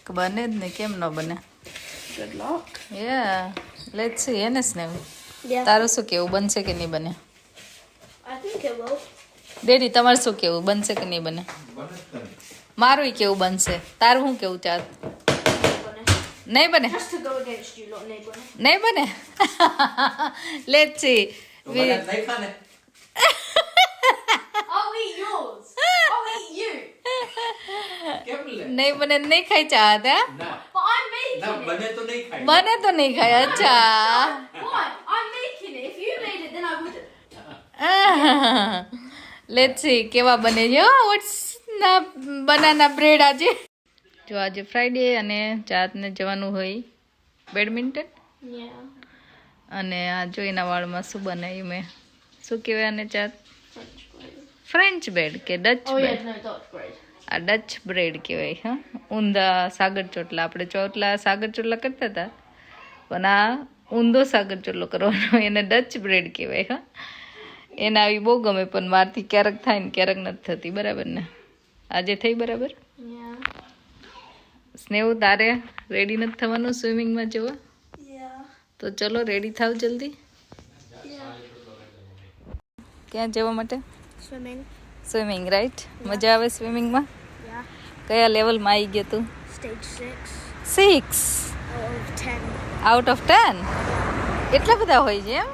બને જ ને, કેમ ન બને? Good luck. Yeah let's see. એને સ્નેહ Yeah. તારું શું કેવું, બનશે કે નહીં બને? I think it will. Daddy તમારું શું કેવું, બનશે કે નહીં બને? મારું કેવું બનશે, તારું શું કેવું? ચાલ નહીં બને, Just to go against you, not neighbour. નહીં બને. Let's see. I'll eat yours. I'll eat you. નહીં બને, નહીં ખાઈ ચાહત? But I'm making it. બને તો નહીં ખાય. અચ્છા. Why? I'm making it. If you made it, then I wouldn't. Let's see કેવા બને છે. વોટ્સ ના બનાના બ્રેડ આજે. જો આજે ફ્રાઈડે અને ચાતને જવાનું હોય બેડમિન્ટન. Yeah. અને આ જો એના વાળમાં શું બનાવ્યું મેં, શું કહેવાય આને ચાત? French bread. ફ્રેન્ચ બ્રેડ કે Dutch Oh bread? yeah, no, Dutch bread. આ ડચ બ્રેડ કહેવાય. હા, ઊંધા સાગર ચોટલા. આપણે ચોટલા સાગર ચોટલા કરતા હતા, પણ આ ઊંધો સાગર ચોટલો કરવાનો, એને ડચ બ્રેડ કહેવાય. હા, એને આવી બહુ ગમે, પણ મારથી ક્યારેક થાય ને ક્યારેક નથી થતી. બરાબર ને? આજે થઈ બરાબર. Yeah. સ્નેહ તારે રેડી નથી થવાનું સ્વિમિંગમાં જવા? Yeah. તો ચલો રેડી થાવ જલ્દી. Yeah. ક્યાં જવા માટે? Swimming. Swimming, right? મજા આવે સ્વિમિંગમાં? Yeah. કયા લેવલમાં આવી ગયા તું? Stage 6 6 out of 10. Out of 10? એટલા બધા હોય છે એમ?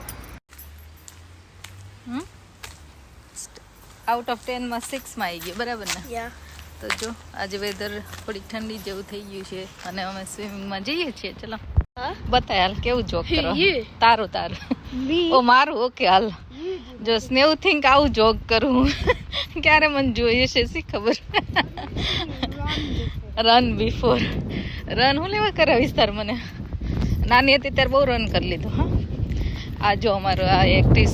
આઉટ ઓફ 10માં 6માં આવી ગયો. બરાબર ને? Yeah. તો જો આજે વેધર થોડીક ઠંડી જેવું થઈ ગયું છે અને અમે સ્વિમિંગમાં જઈએ છીએ. ચલો બતાય હાલ કેવું જોક કરો. You. તારું Me. ઓ મારું. ઓકે હાલ. જો સ્નેહ થિંક આવું જોક કરું ક્યારે મને જોઈએ છે શી ખબર. રન બિફોર રન હું લેવા કરાવીશ તાર મને? નાની હતી ત્યારે બહુ રન કરી લીધું. હા, આ જો અમારું આ એક્ટિવ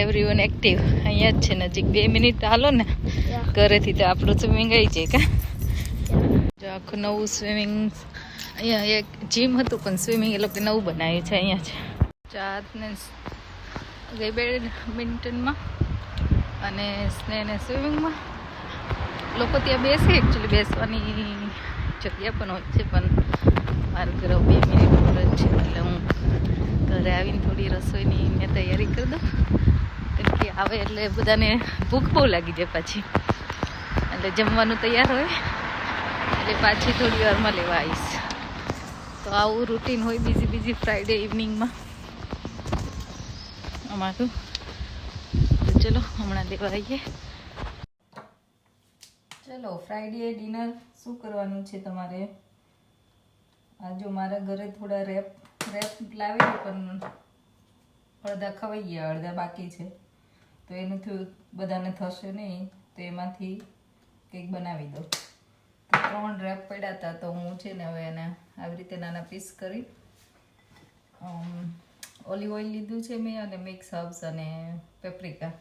એવરીવન એક્ટિવ અહીંયા જ છે નજીક. 2 મિનિટ હાલો ને ઘરેથી તો આપણું સ્વિમિંગ આવી જાય. કા જો આખું નવું સ્વિમિંગ અહીંયા એક જીમ હતું પણ સ્વિમિંગ એ લોકો નવું બનાવ્યું છે. અહીંયા છે ચાતને ગઈ બેડમિન્ટનમાં અને સ્નેહને સ્વિમિંગમાં. લોકો ત્યાં બેસે, એકચ્યુઅલી બેસવાની જગ્યા પણ હોય છે, પણ મારું ઘરે 2 મિનિટ પર જ છે એટલે હું ઘરે આવીને થોડી રસોઈની મેં તૈયારી કરી દઉં. કેમ કે આવે એટલે બધાને ભૂખ બહુ લાગી જાય પાછી, એટલે જમવાનું તૈયાર હોય એટલે પાછી થોડી વારમાં લેવા આવીશ. તો આવું રૂટીન હોય બીજી ફ્રાઈડે ઇવનિંગમાં અમારું. તો ચલો હમણાં લેવા આવીએ. ચલો ફ્રાઈડે ડિનર શું કરવાનું છે તમારે? આ જો મારા ઘરે થોડા રેપ લાવેલી પણ અડધા ખવાઈ ગયા, અડધા બાકી છે. તો એનું થયું બધાને થશે નહીં, તો એમાંથી કંઈક બનાવી દો. તો 3 રેપ પડ્યા હતા, તો હું છે ને હવે એને આવી રીતે નાના પીસ કરી ઓલિવ ઓઇલ લીધું છે મેં અને મિક્સ હર્બ્સ અને પેપ્રિકા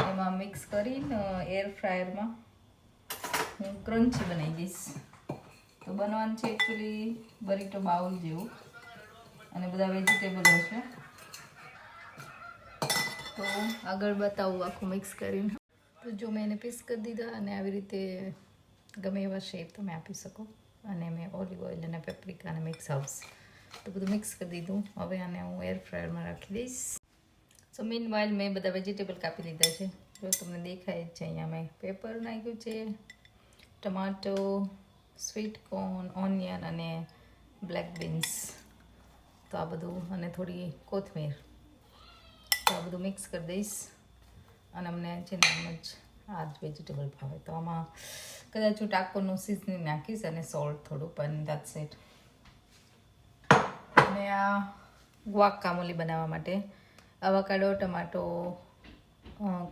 એમાં મિક્સ કરીને એર ફ્રાયરમાં હું ક્રન્ચી બનાવી દઈશ. તો બનવાનું છે એકચ્યુઅલી બરીટો બાઉલ જેવું અને બધા વેજીટેબલ હશે. તો આગળ બતાવું આખું મિક્સ કરીને. તો જો મેં એને પીસ કરી દીધા અને આવી રીતે ગમે એવા શેપ તમે આપી શકો. અને મેં ઓલિવ ઓઇલ અને પેપ્રિકા અને મિક્સ હર્બ્સ તો બધું મિક્સ કરી દીધું. હવે આને હું એર ફ્રાયરમાં રાખી દઈશ. સો મીન વાઇલ મેં બધા વેજીટેબલ કાપી લીધા છે. જો તમને દેખાય જ છે અહીંયા મેં પેપર નાખ્યું છે, ટમાટો, સ્વીટ કોર્ન, ઓનિયન અને બ્લેક બીન્સ. તો આ બધું અને થોડી કોથમીર. તો આ બધું મિક્સ કરી દઈશ. અને અમને છે ને આમ જ આ જ વેજીટેબલ ભાવે, તો આમાં કદાચ હું ટાકોનું સીઝનિંગ નાખીશ અને સોલ્ટ થોડું, પણ દેટ્સ ઇટ. અને આ ગુઆકામોલી બનાવવા માટે અવાકાડો, ટમાટો,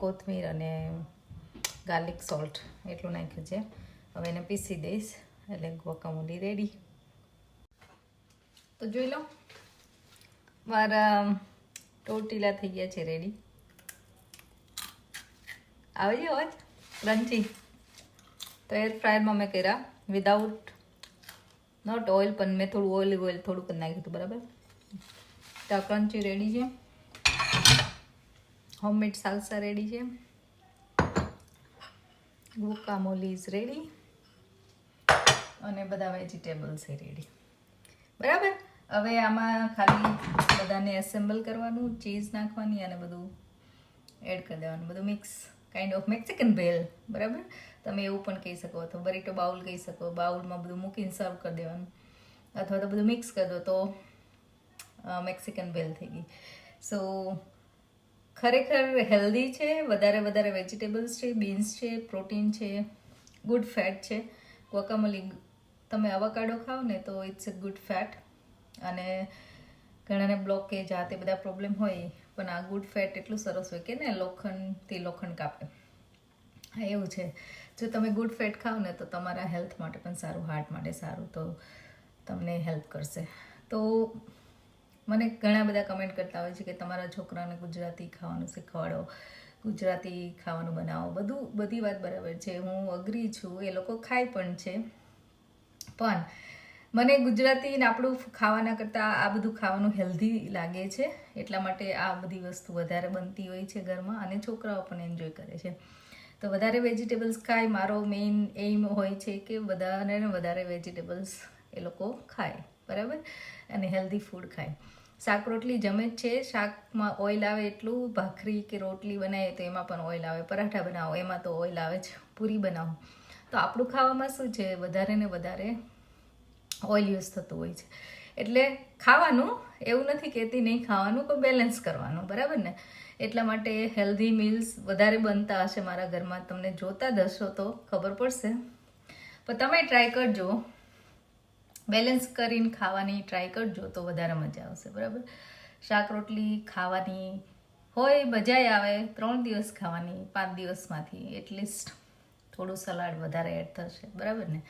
કોથમીર અને ગાર્લિક સોલ્ટ એટલું નાખ્યું છે. હવે એને પીસી દઈશ એટલે ગુઆકામોલી રેડી. તો જોઈ લો મારા ટોટીલા થઈ ગયા છે રેડી. આવી જાય અવાજ ક્રન્ચી. તો એર ફ્રાયરમાં મેં કર્યા વિદાઉટ નોટ ઓઇલ, પણ મેં થોડું ઓઇલ થોડુંક જ નાખ્યું હતું. બરાબર. તો ક્રન્ચી રેડી છે. હોમમેડ સાલ્સા રેડી છે. ગુઆકામોલી ઇઝ રેડી. અને બધા વેજીટેબલ્સ એ રેડી. બરાબર. હવે આમાં ખાલી બધાને એસેમ્બલ કરવાનું, ચીઝ નાખવાની અને બધું એડ કરી દેવાનું, બધું mix, kind of Mexican bhel. બરાબર. તમે એવું પણ કહી શકો, અથવા બરીટો બાઉલ કહી શકો. બાઉલમાં બધું મૂકીને સર્વ કરી દેવાનું, અથવા તો બધું મિક્સ કરી દો તો મેક્સિકન ભેલ થઈ ગઈ. સો ખરેખર હેલ્ધી છે, વધારે વેજીટેબલ્સ છે, બીન્સ છે, પ્રોટીન છે, ગુડ ફેટ છે. guacamole તમે અવાકાડો ખાઓ ને તો ઇટ્સ અ ગુડ ફેટ. અને ઘણાને બ્લોકેજ આ તે બધા પ્રોબ્લેમ હોય, પણ આ ગુડ ફેટ એટલું સરસ હોય કે ને લોખંડથી લોખંડ કાપે. હા, એવું છે. જો તમે ગુડ ફેટ ખાઓ ને તો તમારા હેલ્થ માટે પણ સારું, હાર્ટ માટે સારું, તો તમને હેલ્પ કરશે. તો મને ઘણા બધા કમેન્ટ કરતા હોય છે કે તમારા છોકરાને ગુજરાતી ખાવાનું શીખવાડો, ગુજરાતી ખાવાનું બનાવો. બધી વાત બરાબર છે, હું અગ્રી છું, એ લોકો ખાય પણ છે. પણ મને ગુજરાતી ને આપણું ખાવાના કરતાં આ બધું ખાવાનું હેલ્ધી લાગે છે, એટલા માટે આ બધી વસ્તુ વધારે બનતી હોય છે ઘરમાં, અને છોકરાઓ પણ એન્જોય કરે છે. તો વધારે વેજીટેબલ્સ ખાય. મારો મેઇન એઇમ હોય છે કે વધારે વેજીટેબલ્સ એ લોકો ખાય. બરાબર. અને હેલ્ધી ફૂડ ખાય. શાક રોટલી જમે જ છે. શાકમાં ઓઇલ આવે એટલું. ભાખરી કે રોટલી બનાવીએ તો એમાં પણ ઓઇલ આવે. પરાઠા બનાવો એમાં તો ઓઇલ આવે છે. પૂરી બનાવો તો આપણું ખાવામાં શું છે, વધારે ને વધારે ઓઇલ યુઝ થતું હોય છે. એટલે ખાવાનું, એવું નથી કહેતી નહીં ખાવાનું, પણ બેલેન્સ કરવાનું. બરાબર ને. એટલા માટે હેલ્ધી મીલ્સ વધારે બનતા હશે મારા ઘરમાં. તમને જોતા જ હશો તો ખબર પડશે, પણ તમે ટ્રાય કરજો, બેલેન્સ કરીને ખાવાની ટ્રાય કરજો તો વધારે મજા આવશે. બરાબર. શાક રોટલી ખાવાની હોય, મજા આવે. 3 દિવસ ખાવાની, 5 દિવસમાંથી એટલીસ્ટ થોડું સલાડ વધારે એડ થશે. બરાબર ને.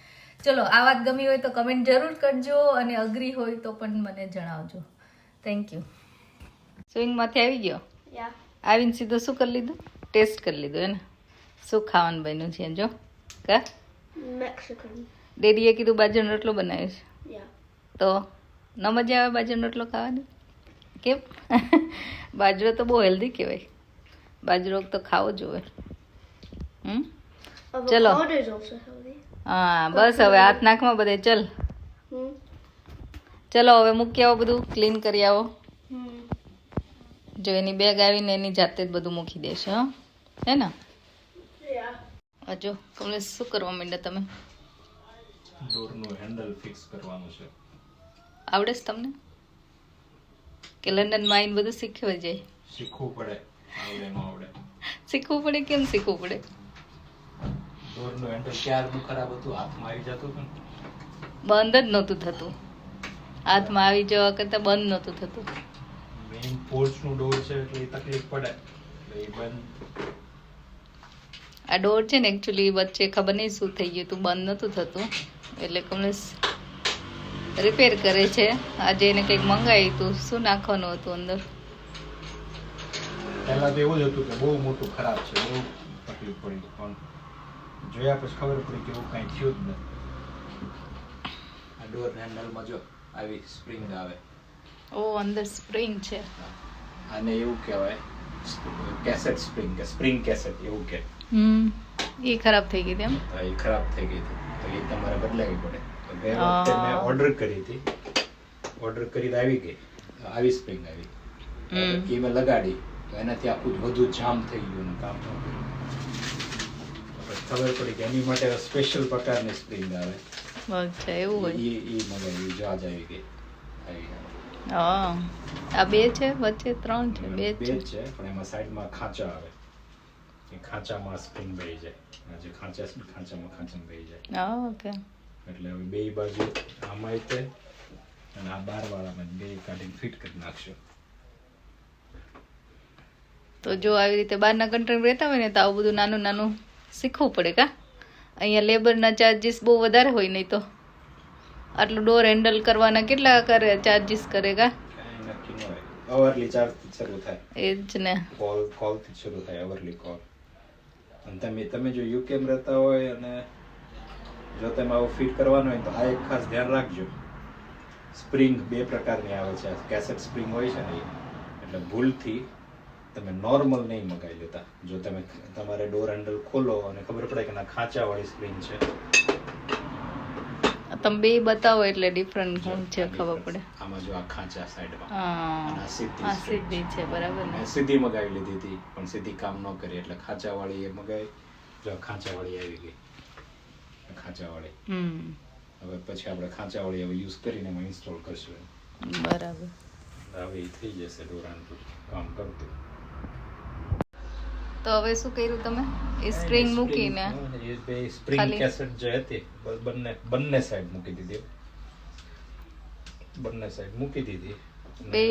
ચલો, આ વાત ગમી હોય તો કમેન્ટ જરૂર કરજો, અને અગ્રી હોય તો પણ મને જણાવજો. Thank you. સ્વિંગમાંથી આવી ગયો. Yeah. આવીને સીધો શું કરી લીધું? ટેસ્ટ કરી લીધું એને. શું ખાવાનું બન્યું છે જો કા? Mexican. ડેડીએ કીધું બાજરીનો રોટલો બનાવ્યો છે. Yeah. તો ન મજા આવે બાજરીનો રોટલો ખાવાની? કેમ? બાજરો તો બહુ હેલ્ધી કહેવાય. બાજરો તો ખાવો જોઈએ. ચલો. Avocado is also healthy. હા, બસ હવે હાથ નાખમાં બધે. ચલ ચલો, હવે મૂકી આવો, બધું ક્લીન કરી આવો. જો એની બેગ આવીને એની જાતે જ બધું મૂકી દેશે. હા, હે ને? Yeah. જો કમલેશ, શું કરવા માંડ્યા તમે? ડોરનું હેન્ડલ ફિક્સ કરવાનું છે. આવડે છે તમને? કે લંડનમાં આવીને બધું શીખવા જાય? શીખવું પડે, આવડે ન આવડે. શીખવું પડે? કેમ શીખવું પડે? ડોરનું હેન્ડલ ક્યારનું ખરાબ હતું, હાથમાં આવી જતું હતું ને. બંધ જ નહોતું થતું. હાથમાં આવી જવા કરતાં બંધ નહોતું થતું. મેઇન પોર્ચનું ડોર છે એટલે એ તકલીફ પડે, એટલે એ બંધ. આ ડોર છે ને એકચ્યુઅલી વચ્ચે ખબર નહીં શું થઈ ગયું હતું, બંધ નહોતું થતું, એટલે કમલેશ રિપેર કરે છે. આજે એને કંઈક મંગાવ્યું હતું. શું નાખવાનું હતું અંદર? પહેલા તો એવું જ હતું કે બહુ મોટું ખરાબ છે, બહુ તકલીફ પડી, પણ જોયા પછી ખબર પડી કે એવું કાંઈ થયું જ નથી. આ ડોર હેન્ડલમાં જો આવી સ્પ્રિંગ આવે. ઓ, અંદર સ્પ્રિંગ છે. આને એવું કહેવાય કેસેટ સ્પ્રિંગ, કે સ્પ્રિંગ કેસેટ એવું કે. એ ખરાબ થઈ ગઈ હતી એમ? એ ખરાબ થઈ ગઈ હતી, તો એ તમારે બદલાવી પડે. તો બે વખતે મેં ઓર્ડર કરી હતી, ઓર્ડર કરી આવી ગઈ, આવી સ્પ્રિંગ આવી, એ મેં લગાડી તો એનાથી આખું વધુ જામ થઈ ગયું ને કામ ન કર્યું. ખબર પડી કે એની માટે સ્પેશિયલ પ્રકારની સ્પ્રિંગ આવે. અચ્છા, એવું હોય. એ મગાવી, જો આજ આવી ગઈ. હા, આ બે છે, વચ્ચે 3 છે, બે બે છે. જ છે, પણ એમાં સાઈડમાં ખાંચા આવે, એ ખાંચામાં સ્પ્રિંગ બેહી જાય. આ જે ખાંચા છે ખાંચામાં બેહી જાય. હા, ઓકે. એટલે હવે બે બાજુ આમાં તે અને આ બારવાળામાં બે કાઢીને ફિટ કરી નાખશો. તો જો આવી રીતે બહારના કન્ટ્રીમાં રહેતા હોય ને તો આવું બધું નાનું નાનું શીખવું પડે કા? અહીંયા લેબરના ચાર્જીસ બહુ વધારે હોય, નહીં તો આટલું ડોર હેન્ડલ કરવાના કેટલા કરે ચાર્જીસ કરે કા? કાંઈ નક્કી ન હોય, અવરલી ચાર્જથી શરૂ થાય. એ જ ને. કોલથી શરૂ થાય, અવરલી કોલ. અને તમે જો યુકેમાં રહેતા હોય અને જો તમે આવું ફિટ કરવાનું હોય તો આ એક ખાસ ધ્યાન રાખજો. સ્પ્રિંગ બે પ્રકારની આવે છે. કેસેટ સ્પ્રિંગ હોય છે ને એ, એટલે ભૂલથી તમે નોર્મલ નહીં મગાવી લેતા. જો તમે તમારે ડોર હેન્ડલ ખોલો અને ખબર પડે કે ના ખાંચાવાળી સ્પ્રિંગ છે, તમે બે બતાવો એટલે ડિફરન્ટ શું છે ખબર પડે. આમાં જો આ ખાંચા સાઈડમાં હા અને આ સીધી આ સીધી છે બરાબર ને. મેં સીધી મગાવી લીધી હતી પણ સીધી કામ ન કરી એટલે ખાંચાવાળી એ મગાવી. જો ખાંચાવાળી આવી ગઈ ખાંચાવાળી. હવે પછી આપણે ખાંચાવાળી હવે યુઝ કરીને એમાં ઇન્સ્ટોલ કરશું. બરાબર. હવે એ થઈ જશે ડોરાનું કામ કરતું. તો હવે શું કર્યું તમે? એ સ્પ્રિંગ મૂકીને એ બે સ્પ્રિંગ કેસેટ જે હતી બંને સાઈડ મૂકી દીધી. બંને સાઈડ મૂકી દીધી. બે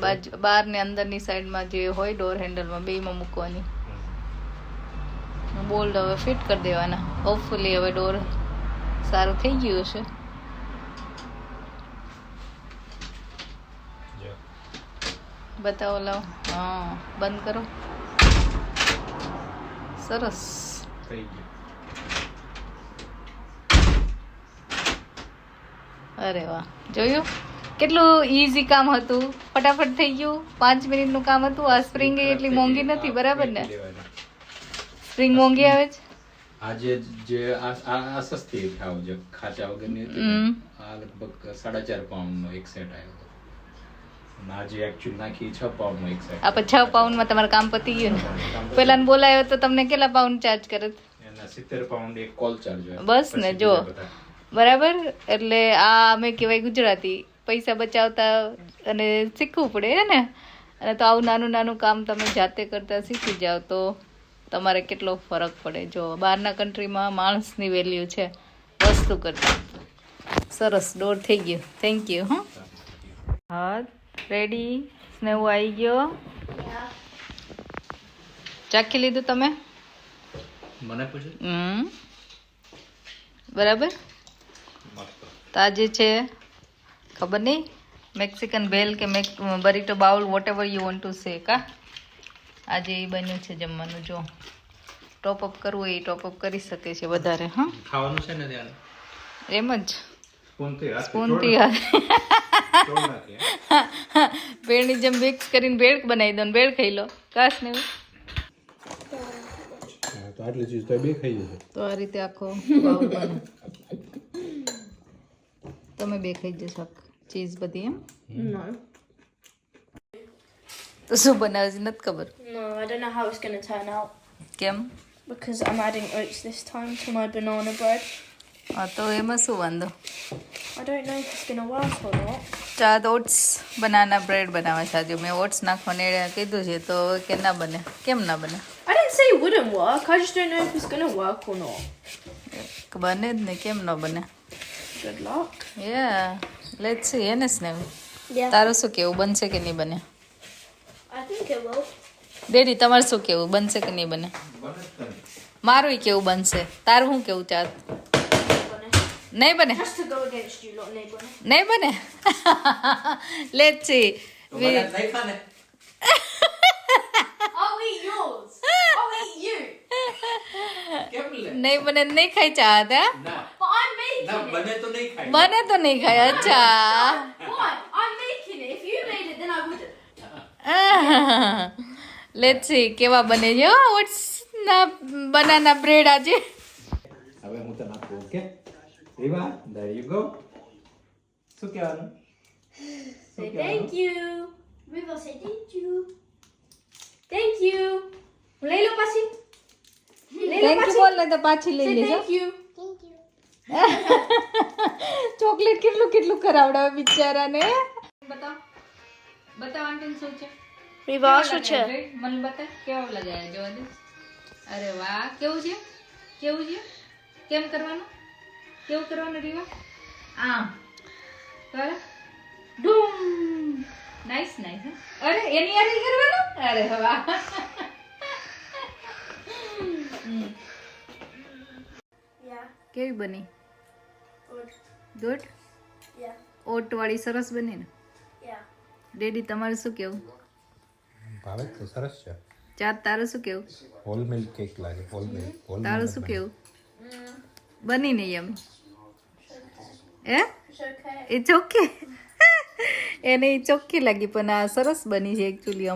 બાજુ બહાર ને અંદરની સાઈડમાં જે હોય ડોર હેન્ડલમાં બેમાં મૂકવાની. બોલ્ટ હવે ફિટ કરી દેવાના. હોપફુલી હવે ડોર સારું થઈ ગયું હશે. બતાવો લાવ. હા બંધ કરો. સરસ થઈ ગયું. અરે વાહ, જોયું કેટલું ઈઝી કામ હતું. ફટાફટ થઈ ગયું. 5 મિનિટનું કામ હતું. આ સ્પ્રિંગ એટલી મોંઘી નથી બરાબર ને? સ્પ્રિંગ મોંઘી આવે છે. આજે જે આ સસ્તી ખાવ જે ખાચા વગરની હતી આ લગભગ 4.5 પાઉન્ડનો એક સેટ આવ્યો હતો. આજે એકચ્યુઅલી નાખી 6 પાઉન્ડનો એક સેટ. આપણે 6 પાઉન્ડમાં તમારું કામ પતી ગયું ને. પેલા બોલાયો તો તમને કેટલા પાઉન્ડ ચાર્જ કરે? એના 70 પાઉન્ડ એક કોલ ચાર્જ હોય. બસ ને જો બરાબર. એટલે આ અમે કહેવાય ગુજરાતી પૈસા બચાવતા અને શીખવું પડે ને. અને તો આવું નાનું નાનું કામ તમે જાતે કરતા શીખી જાઓ તો તમારે કેટલો ફરક પડે. જો બહારના કન્ટ્રીમાં માણસની વેલ્યુ છે વસ્તુ કરતા. સરસ ડોર થઈ ગયો. Thank you. હા રેડી. સ્નેહુ આવી ગયો. ચાખી લીધું તમે? મને પૂછે બરાબર. તો આજે છે ખબર નહીં મેક્સિકન ભેલ કે burrito bowl whatever you want to say કા. આજે એ બન્યું છે જમવાનું. જો ટોપ અપ કરવું હોય એ ટોપ અપ કરી શકે છે વધારે. હા ખાવાનું છે ને ત્યાં એમ જ સ્પૂનથી ભેળની જેમ મિક્સ કરીને ભેળ બનાવી દો ને ભેળ ખાઈ લો. કાશ ને તો આટલી ચીજ તો બે ખાઈ જશે. તો આ રીતે આખો બાઉલ બને. તમે બે ખાઈ જશો ચીઝ બધી એમ? No. તો શું બનાવે છે નથી ખબર. No, I don't know how it's going to turn out કેમ? because I'm adding oats this time to my banana bread. હા તો એમાં શું વાંધો? I don't know if it's going to work or not. ચાદ ઓટ્સ બનાના બ્રેડ બનાવે છે આજે. મેં ઓટ્સ નાખવાની કીધું છે તો કે ના બને. કેમ ના બને? I didn't say it wouldn't work. I just don't know if it's going to work or not. બને જ ને. કેમ ન બને? Good luck. Yeah let's see. એને સ્નેહ Yeah. તારું શું કેવું? બનશે કે નહીં બને? I think it will. Daddy તમારું શું કેવું? બનશે કે નહીં બને? મારું કેવું બનશે. તારું શું કેવું? ચાલ નહીં બને. Just to go against you, lot neighbour. નહીં બને. Let's see. I'll eat yours. I'll eat you. નહીં બને નહીં ખાઈ ચાહત. But I'm making it. બને તો નહીં ખાય. અચ્છા Why? I'm making it. If you made it, then I wouldn't. Let's see કેવા બને છે ઓટ્સ ના બનાના બ્રેડ આજે. હવે હું તને આપું. Okay Riva there you go. શું કહેવાનું? Say thank you. River, say thank you. Thank you. લઈ લો પાછી. થેન્ક યુ બોલ ને તો પાછી લઈ Say લેજો. thank you. Thank you. Chocolate કેટલું કેટલું કરાવડાવે બિચારાને. બતાવ બતાવ આંટી શું છે? River, શું છે? મને બતા કેવો લગાયા જોવા દે. અરે વાહ કેવું છે? કેવું છે? કેમ કરવાનું? કેવું કરવાનું રીવા? આમ કર. ડૂમ. Nice nice. અરે એની યારી કરવાનું? અરે વાહ. Yeah. કેવી બની? Good. ગુડ. Yeah. ઓટ વાળી સરસ બની ને? Yeah. ડેડી તમારું શું કેવું? ભાવે તો સરસ છે. ચાત તારું શું કેવું? હોલ મિલ્ક કેક લાગે. Whole milk. તારું શું કેવું? બની નહીં એમ? એ It's okay. એ ચોખ્ખી એને ચોખ્ખી લાગી પણ આ સરસ બની છે એકચ્યુઅલી.